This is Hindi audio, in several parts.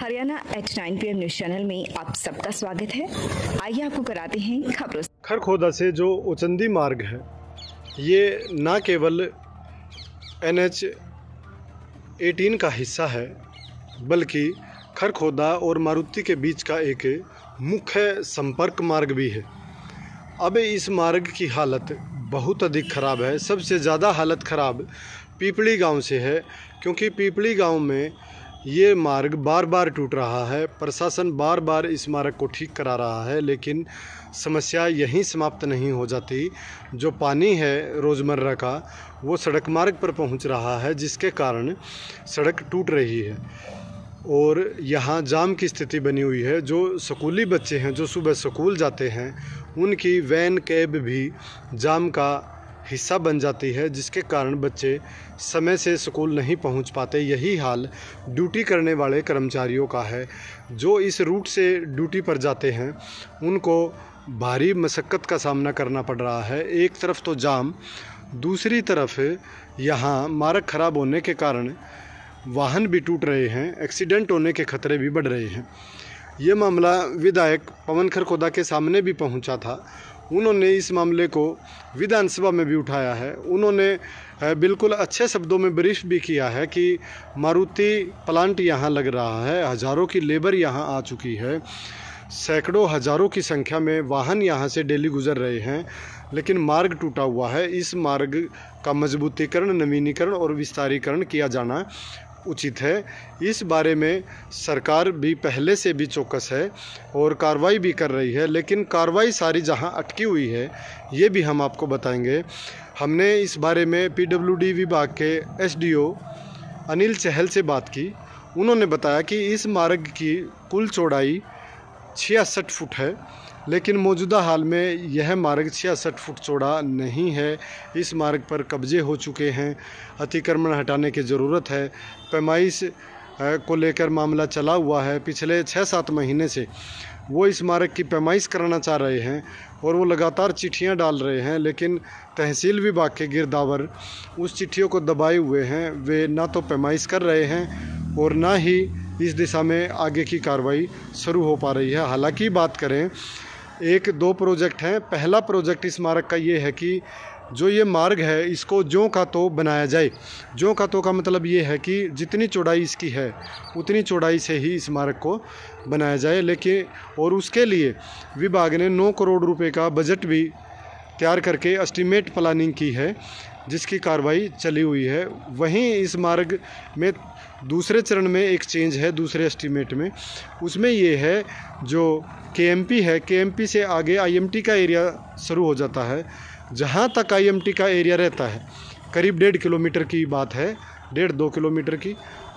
Haryana at 9 PM news channel में आप सबका स्वागत है। आइए आपको कराते हैं खबरों। खरखोदा से जो उचंदी मार्ग है, ये न केवल NH 18 का हिस्सा है, बल्कि खरखोदा और मारुति के बीच का एक मुख्य संपर्क मार्ग भी है। अब इस मार्ग की हालत बहुत अधिक ख़राब है। सबसे ज़्यादा हालत ख़राब पीपली गांव से है, क्योंकि पीपली गांव में ये मार्ग बार बार टूट रहा है। प्रशासन बार बार इस मार्ग को ठीक करा रहा है, लेकिन समस्या यहीं समाप्त नहीं हो जाती। जो पानी है रोज़मर्रा का, वो सड़क मार्ग पर पहुंच रहा है, जिसके कारण सड़क टूट रही है और यहाँ जाम की स्थिति बनी हुई है। जो स्कूली बच्चे हैं, जो सुबह स्कूल जाते हैं, उनकी वैन कैब भी जाम का हिस्सा बन जाती है, जिसके कारण बच्चे समय से स्कूल नहीं पहुंच पाते। यही हाल ड्यूटी करने वाले कर्मचारियों का है। जो इस रूट से ड्यूटी पर जाते हैं, उनको भारी मशक्क़त का सामना करना पड़ रहा है। एक तरफ तो जाम, दूसरी तरफ यहाँ मार्ग ख़राब होने के कारण वाहन भी टूट रहे हैं, एक्सीडेंट होने के खतरे भी बढ़ रहे हैं। ये मामला विधायक पवन खरखोदा के सामने भी पहुंचा था। उन्होंने इस मामले को विधानसभा में भी उठाया है। उन्होंने बिल्कुल अच्छे शब्दों में ब्रीफ भी किया है कि मारुति प्लांट यहाँ लग रहा है, हज़ारों की लेबर यहाँ आ चुकी है, सैकड़ों हज़ारों की संख्या में वाहन यहाँ से डेली गुजर रहे हैं, लेकिन मार्ग टूटा हुआ है। इस मार्ग का मजबूतीकरण, नवीनीकरण और विस्तारीकरण किया जाना उचित है। इस बारे में सरकार भी पहले से भी चौकस है और कार्रवाई भी कर रही है, लेकिन कार्रवाई सारी जहां अटकी हुई है, ये भी हम आपको बताएंगे। हमने इस बारे में PWD विभाग के SDO अनिल चहल से बात की। उन्होंने बताया कि इस मार्ग की कुल चौड़ाई 66 फुट है, लेकिन मौजूदा हाल में यह मार्ग 66 फुट चौड़ा नहीं है। इस मार्ग पर कब्जे हो चुके हैं, अतिक्रमण हटाने की ज़रूरत है। पैमाइश को लेकर मामला चला हुआ है। पिछले 6-7 महीने से वो इस मार्ग की पैमाइश कराना चाह रहे हैं और वो लगातार चिट्ठियां डाल रहे हैं, लेकिन तहसील विभाग के गिरदावर उस चिट्ठियों को दबाए हुए हैं। वे ना तो पैमाइश कर रहे हैं और ना ही इस दिशा में आगे की कार्रवाई शुरू हो पा रही है। हालांकि बात करें, 1-2 प्रोजेक्ट हैं। पहला प्रोजेक्ट इस मार्ग का ये है कि जो ये मार्ग है, इसको ज्यों का तो बनाया जाए। ज्यों का तो का मतलब ये है कि जितनी चौड़ाई इसकी है, उतनी चौड़ाई से ही इस मार्ग को बनाया जाए। लेकिन और उसके लिए विभाग ने 9 करोड़ रुपए का बजट भी तैयार करके एस्टीमेट प्लानिंग की है, जिसकी कार्रवाई चली हुई है। वहीं इस मार्ग में दूसरे चरण में एक चेंज है, दूसरे एस्टीमेट में। उसमें ये है, जो KMP है, KMP से आगे IMT का एरिया शुरू हो जाता है। जहाँ तक IMT का एरिया रहता है, करीब 1.5 किलोमीटर की बात है, 1.5-2 किलोमीटर की,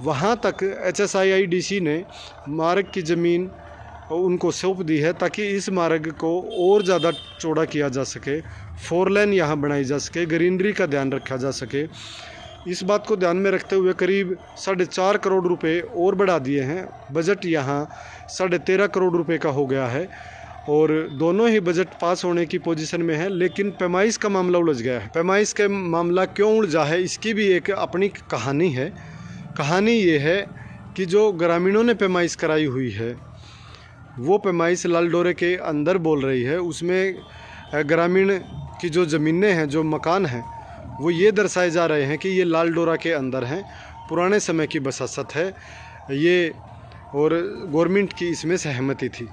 वहाँ तक HSIIDC ने मार्ग की ज़मीन उनको सौंप दी है, ताकि इस मार्ग को और ज़्यादा चौड़ा किया जा सके, 4 लेन यहाँ बनाई जा सके, ग्रीनरी का ध्यान रखा जा सके। इस बात को ध्यान में रखते हुए करीब 4.5 करोड़ रुपए और बढ़ा दिए हैं। बजट यहाँ 13.5 करोड़ रुपए का हो गया है और दोनों ही बजट पास होने की पोजीशन में है, लेकिन पैमाइश का मामला उलझ गया है। पैमाइश का मामला क्यों उलझा है, इसकी भी एक अपनी कहानी है। कहानी ये है कि जो ग्रामीणों ने पैमाइश कराई हुई है, वो पैमाइश लाल डोरे के अंदर बोल रही है। उसमें ग्रामीण की जो ज़मीनें हैं, जो मकान हैं, वो ये दर्शाए जा रहे हैं कि ये लाल डोरा के अंदर हैं, पुराने समय की बसात है ये, और गवर्नमेंट की इसमें सहमति थी।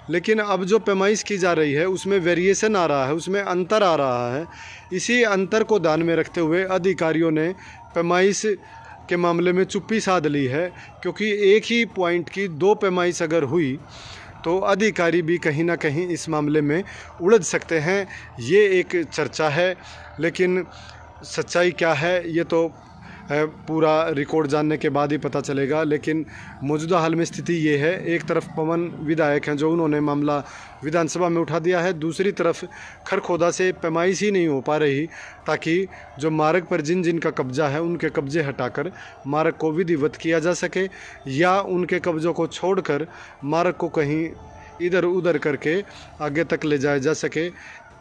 लेकिन अब जो पैमाइश की जा रही है, उसमें वेरिएशन आ रहा है, उसमें अंतर आ रहा है। इसी अंतर को ध्यान में रखते हुए अधिकारियों ने पैमाइश के मामले में चुप्पी साध ली है, क्योंकि एक ही पॉइंट की 2 पैमाइश अगर हुई तो अधिकारी भी कहीं ना कहीं इस मामले में उलझ सकते हैं। ये एक चर्चा है, लेकिन सच्चाई क्या है ये तो पूरा रिकॉर्ड जानने के बाद ही पता चलेगा। लेकिन मौजूदा हाल में स्थिति ये है, एक तरफ पवन विधायक हैं, जो उन्होंने मामला विधानसभा में उठा दिया है, दूसरी तरफ खरखोदा से पैमाइश ही नहीं हो पा रही, ताकि जो मार्ग पर जिन जिन का कब्जा है, उनके कब्जे हटाकर मार्ग को विधिवत किया जा सके, या उनके कब्जों को छोड़कर मार्ग को कहीं इधर उधर करके आगे तक ले जाया जा सके।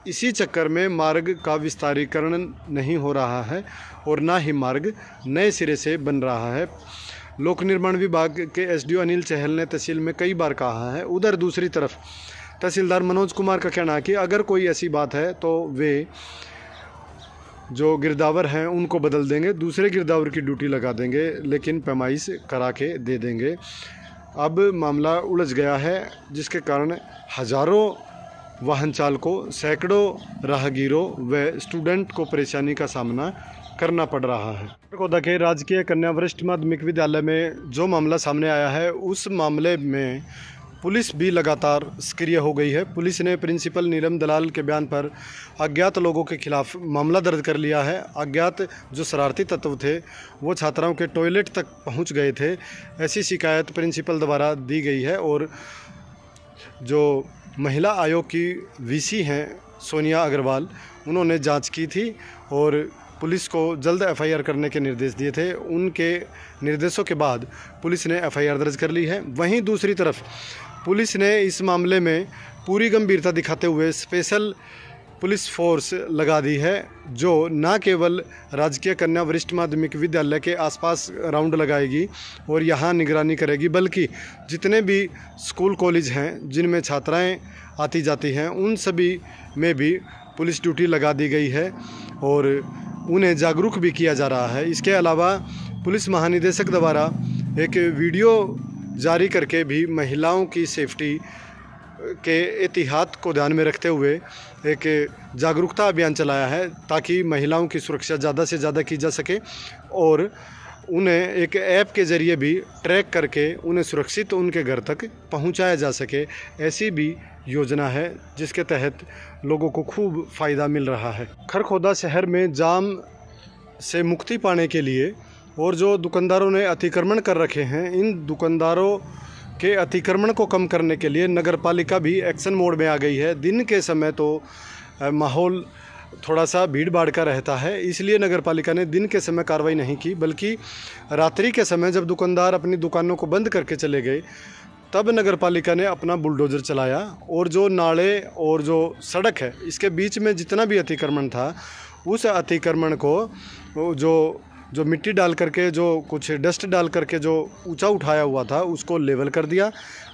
इसी चक्कर में मार्ग का विस्तारीकरण नहीं हो रहा है और ना ही मार्ग नए सिरे से बन रहा है। लोक निर्माण विभाग के एसडीओ अनिल चहल ने तहसील में कई बार कहा है। उधर दूसरी तरफ तहसीलदार मनोज कुमार का कहना है कि अगर कोई ऐसी बात है तो वे जो गिरदावर हैं उनको बदल देंगे, दूसरे गिरदावर की ड्यूटी लगा देंगे, लेकिन पैमाइश करा के दे देंगे। अब मामला उलझ गया है, जिसके कारण हज़ारों वाहन चालकों, सैकड़ों राहगीरों व स्टूडेंट को परेशानी का सामना करना पड़ रहा है। खरखोदा के राजकीय कन्या वरिष्ठ माध्यमिक विद्यालय में जो मामला सामने आया है, उस मामले में पुलिस भी लगातार सक्रिय हो गई है। पुलिस ने प्रिंसिपल नीलम दलाल के बयान पर अज्ञात लोगों के खिलाफ मामला दर्ज कर लिया है। अज्ञात जो शरारती तत्व थे वो छात्राओं के टॉयलेट तक पहुंच गए थे, ऐसी शिकायत प्रिंसिपल द्वारा दी गई है। और जो महिला आयोग की वीसी हैं सोनिया अग्रवाल, उन्होंने जांच की थी और पुलिस को जल्द एफआईआर करने के निर्देश दिए थे। उनके निर्देशों के बाद पुलिस ने एफआईआर दर्ज कर ली है। वहीं दूसरी तरफ पुलिस ने इस मामले में पूरी गंभीरता दिखाते हुए स्पेशल पुलिस फोर्स लगा दी है, जो न केवल राजकीय कन्या वरिष्ठ माध्यमिक विद्यालय के आसपास राउंड लगाएगी और यहाँ निगरानी करेगी, बल्कि जितने भी स्कूल कॉलेज हैं जिनमें छात्राएं आती जाती हैं, उन सभी में भी पुलिस ड्यूटी लगा दी गई है और उन्हें जागरूक भी किया जा रहा है। इसके अलावा पुलिस महानिदेशक द्वारा एक वीडियो जारी करके भी महिलाओं की सेफ्टी के एहतियात को ध्यान में रखते हुए एक जागरूकता अभियान चलाया है, ताकि महिलाओं की सुरक्षा ज़्यादा से ज़्यादा की जा सके और उन्हें एक ऐप के ज़रिए भी ट्रैक करके उन्हें सुरक्षित उनके घर तक पहुंचाया जा सके। ऐसी भी योजना है जिसके तहत लोगों को खूब फ़ायदा मिल रहा है। खरखोदा शहर में जाम से मुक्ति पाने के लिए और जो दुकानदारों ने अतिक्रमण कर रखे हैं, इन दुकानदारों के अतिक्रमण को कम करने के लिए नगर पालिका भी एक्शन मोड में आ गई है। दिन के समय तो माहौल थोड़ा सा भीड़ भाड़ का रहता है, इसलिए नगर पालिका ने दिन के समय कार्रवाई नहीं की, बल्कि रात्रि के समय जब दुकानदार अपनी दुकानों को बंद करके चले गए, तब नगर पालिका ने अपना बुलडोज़र चलाया और जो नाले और जो सड़क है इसके बीच में जितना भी अतिक्रमण था, उस अतिक्रमण को जो मिट्टी डाल करके, जो कुछ डस्ट डाल करके जो ऊंचा उठाया हुआ था, उसको लेवल कर दिया।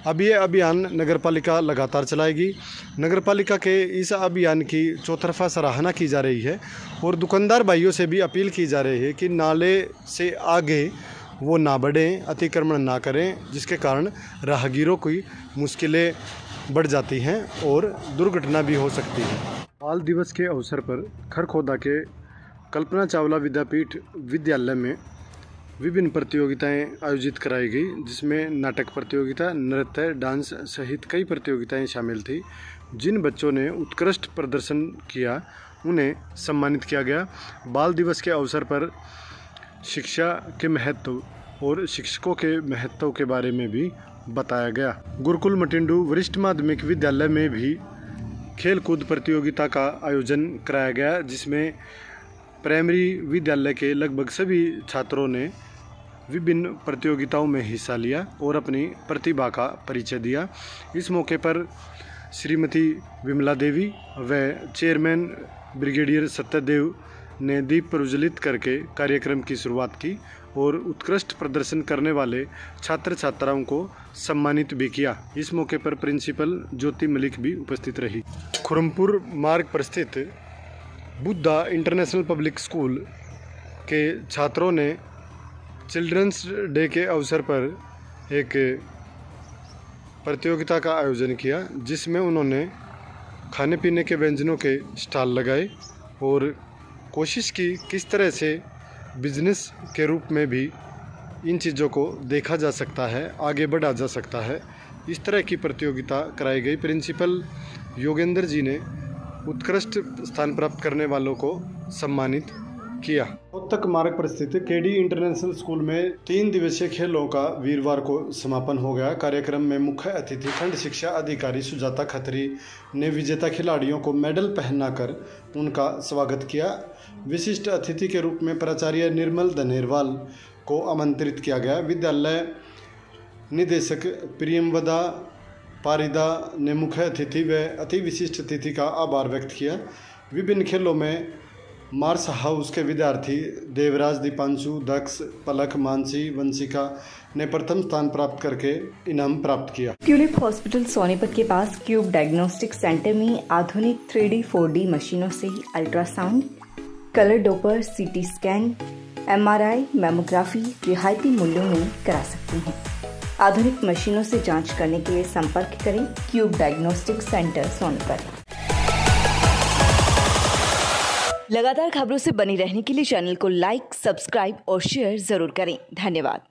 अब ये अभियान नगर पालिका लगातार चलाएगी। नगर पालिका के इस अभियान की चौतरफा सराहना की जा रही है और दुकानदार भाइयों से भी अपील की जा रही है कि नाले से आगे वो ना बढ़ें, अतिक्रमण ना करें, जिसके कारण राहगीरों की मुश्किलें बढ़ जाती हैं और दुर्घटना भी हो सकती है। बाल दिवस के अवसर पर खरखोदा के कल्पना चावला विद्यापीठ विद्यालय में विभिन्न प्रतियोगिताएं आयोजित कराई गई, जिसमें नाटक प्रतियोगिता, नृत्य, डांस सहित कई प्रतियोगिताएं शामिल थी। जिन बच्चों ने उत्कृष्ट प्रदर्शन किया उन्हें सम्मानित किया गया। बाल दिवस के अवसर पर शिक्षा के महत्व और शिक्षकों के महत्व के बारे में भी बताया गया। गुरुकुल मटिंडू वरिष्ठ माध्यमिक विद्यालय में भी खेल कूद प्रतियोगिता का आयोजन कराया गया, जिसमें प्राइमरी विद्यालय के लगभग सभी छात्रों ने विभिन्न प्रतियोगिताओं में हिस्सा लिया और अपनी प्रतिभा का परिचय दिया। इस मौके पर श्रीमती विमला देवी व चेयरमैन ब्रिगेडियर सत्यदेव ने दीप प्रज्वलित करके कार्यक्रम की शुरुआत की और उत्कृष्ट प्रदर्शन करने वाले छात्र छात्राओं को सम्मानित भी किया। इस मौके पर प्रिंसिपल ज्योति मलिक भी उपस्थित रही। खुरमपुर मार्ग पर स्थित बुद्धा इंटरनेशनल पब्लिक स्कूल के छात्रों ने चिल्ड्रंस डे के अवसर पर एक प्रतियोगिता का आयोजन किया, जिसमें उन्होंने खाने पीने के व्यंजनों के स्टॉल लगाए और कोशिश की किस तरह से बिजनेस के रूप में भी इन चीज़ों को देखा जा सकता है, आगे बढ़ा जा सकता है। इस तरह की प्रतियोगिता कराई गई। प्रिंसिपल योगेंद्र जी ने उत्कृष्ट स्थान प्राप्त करने वालों को सम्मानित किया। रोहतक मार्ग पर स्थित केडी इंटरनेशनल स्कूल में 3 दिवसीय खेलों का वीरवार को समापन हो गया। कार्यक्रम में मुख्य अतिथि खंड शिक्षा अधिकारी सुजाता खत्री ने विजेता खिलाड़ियों को मेडल पहनाकर उनका स्वागत किया। विशिष्ट अतिथि के रूप में प्राचार्य निर्मल धनेरवाल को आमंत्रित किया गया। विद्यालय निदेशक प्रियमवदा पारिदा ने मुख्य अतिथि व अति विशिष्ट अतिथि का आभार व्यक्त किया। विभिन्न खेलों में मार्स हाउस के विद्यार्थी देवराज, दीपांशु, दक्ष, पलक, मानसी, वंशिका ने प्रथम स्थान प्राप्त करके इनाम प्राप्त किया। ट्यूलिप हॉस्पिटल सोनीपत के पास क्यूब डायग्नोस्टिक सेंटर में आधुनिक 3D 4D मशीनों से ultrasound, colour Doppler, CT scan, MRI, mammography रियायती मूल्यों में करा सकते हैं। आधुनिक मशीनों से जांच करने के लिए संपर्क करें क्यूब डायग्नोस्टिक सेंटर सोनीपत। लगातार खबरों से बनी रहने के लिए चैनल को लाइक, सब्सक्राइब और शेयर जरूर करें। धन्यवाद।